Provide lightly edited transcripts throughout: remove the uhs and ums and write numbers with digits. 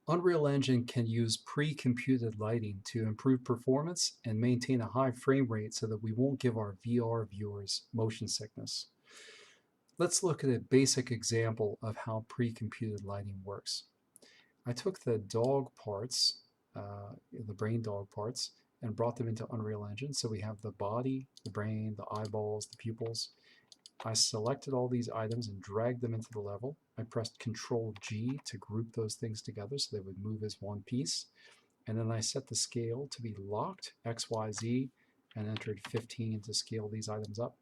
Unreal Engine can use pre-computed lighting to improve performance and maintain a high frame rate so that we won't give our VR viewers motion sickness. Let's look at a basic example of how pre-computed lighting works. I took the dog parts, the brain dog parts, and brought them into Unreal Engine. So we have the body, the brain, the eyeballs, the pupils. I selected all these items and dragged them into the level. I pressed Control G to group those things together so they would move as one piece. And then I set the scale to be locked, X, Y, Z, and entered 15 to scale these items up.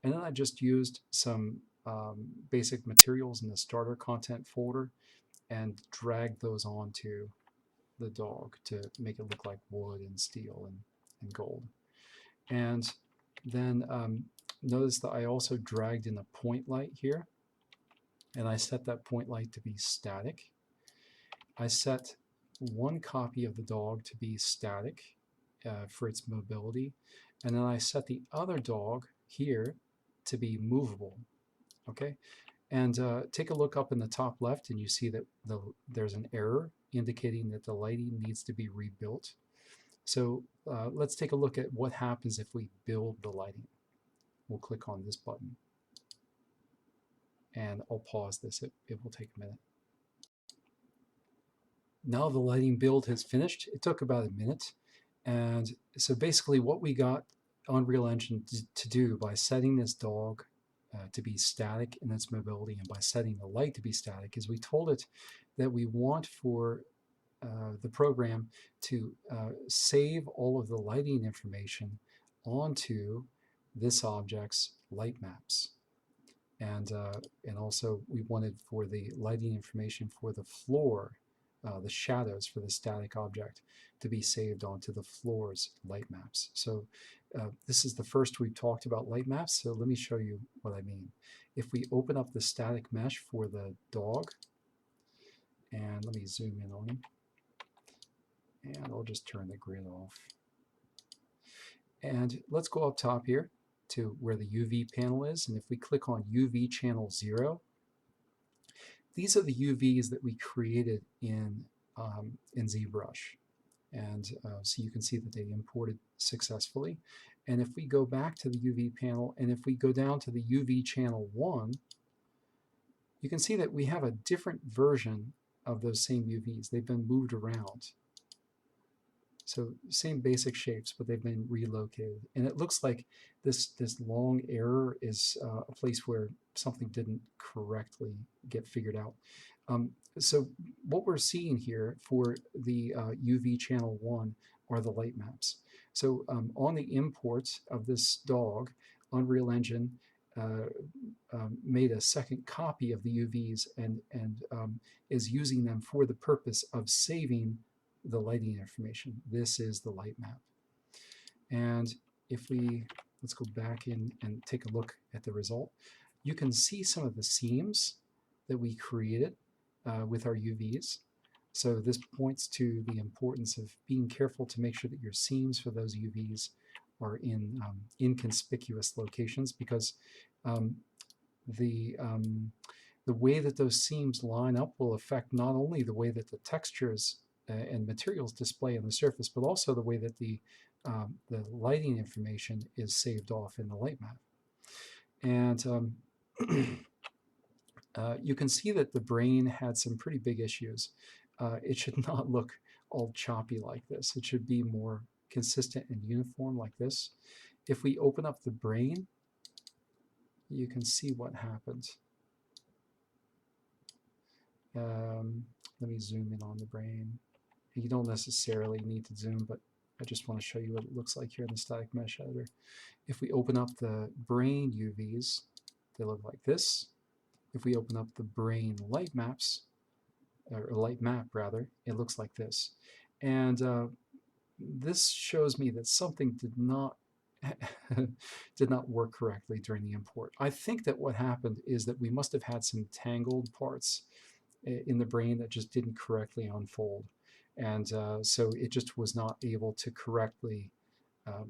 And then I just used some basic materials in the starter content folder and dragged those onto the dog to make it look like wood and steel and gold. And then notice that I also dragged in a point light here, and I set that point light to be static. I set one copy of the dog to be static for its mobility, and then I set the other dog here to be movable. Okay, and take a look up in the top left, and you see that there's an error indicating that the lighting needs to be rebuilt. So let's take a look at what happens if we build the lighting. We'll click on this button, and I'll pause this. It will take a minute. Now the lighting build has finished. It took about a minute. And so basically what we got Unreal Engine to do by setting this dog to be static in its mobility and by setting the light to be static is we told it that we want for the program to save all of the lighting information onto this object's light maps. And also we wanted for the lighting information for the floor, the shadows for the static object, to be saved onto the floor's light maps. So this is the first we've talked about light maps, so let me show you what I mean. If we open up the static mesh for the dog, and let me zoom in on him, and I'll just turn the grid off. And let's go up top here to where the UV panel is, and if we click on UV channel 0, these are the UVs that we created in ZBrush. And so you can see that they imported successfully. And if we go back to the UV panel, and if we go down to the UV channel 1, you can see that we have a different version of those same UVs. They've been moved around. So same basic shapes, but they've been relocated. And it looks like this long error is a place where something didn't correctly get figured out. So what we're seeing here for the UV channel 1 are the light maps. So on the import of this dog, Unreal Engine made a second copy of the UVs and is using them for the purpose of saving the lighting information. This is the light map. And if let's go back in and take a look at the result, you can see some of the seams that we created with our UVs. So this points to the importance of being careful to make sure that your seams for those UVs are in inconspicuous locations, because the way that those seams line up will affect not only the way that the textures and materials display on the surface, but also the way that the lighting information is saved off in the light map. And you can see that the brain had some pretty big issues. It should not look all choppy like this. It should be more consistent and uniform like this. If we open up the brain, you can see what happens. Let me zoom in on the brain. You don't necessarily need to zoom, but I just want to show you what it looks like here in the static mesh editor. If we open up the brain UVs, they look like this. If we open up the brain light maps, or light map rather, it looks like this. And this shows me that something did not work correctly during the import. I think that what happened is that we must have had some tangled parts in the brain that just didn't correctly unfold. And so it just was not able to correctly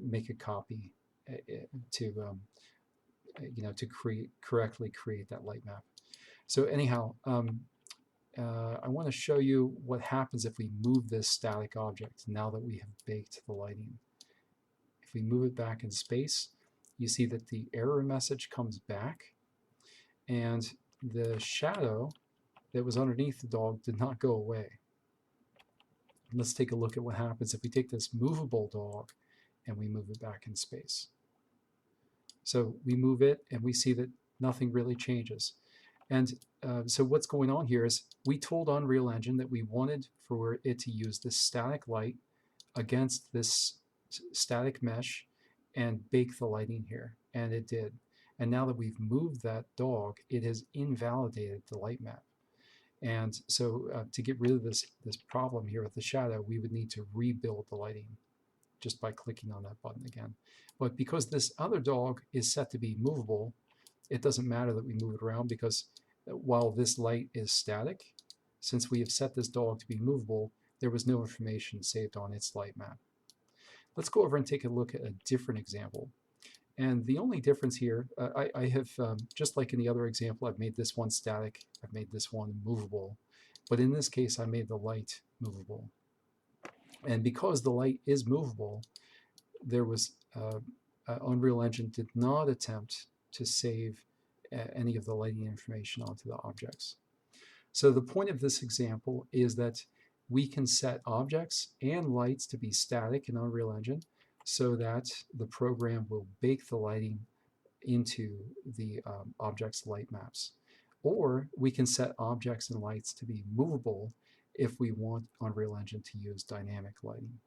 make a copy to correctly create that light map. So anyhow, I want to show you what happens if we move this static object now that we have baked the lighting. If we move it back in space, you see that the error message comes back, and the shadow that was underneath the dog did not go away. Let's take a look at what happens if we take this movable dog and we move it back in space. So we move it and we see that nothing really changes. And so what's going on here is we told Unreal Engine that we wanted for it to use this static light against this static mesh and bake the lighting here, and it did. And now that we've moved that dog, it has invalidated the light map. And so to get rid of this problem here with the shadow, we would need to rebuild the lighting just by clicking on that button again. But because this other dog is set to be movable, it doesn't matter that we move it around, because while this light is static, since we have set this dog to be movable, there was no information saved on its light map. Let's go over and take a look at a different example. And the only difference here, I have, just like in the other example, I've made this one static, I've made this one movable, but in this case I made the light movable. And because the light is movable, there was, Unreal Engine did not attempt to save any of the lighting information onto the objects. So the point of this example is that we can set objects and lights to be static in Unreal Engine, so that the program will bake the lighting into the object's light maps. Or we can set objects and lights to be movable if we want Unreal Engine to use dynamic lighting.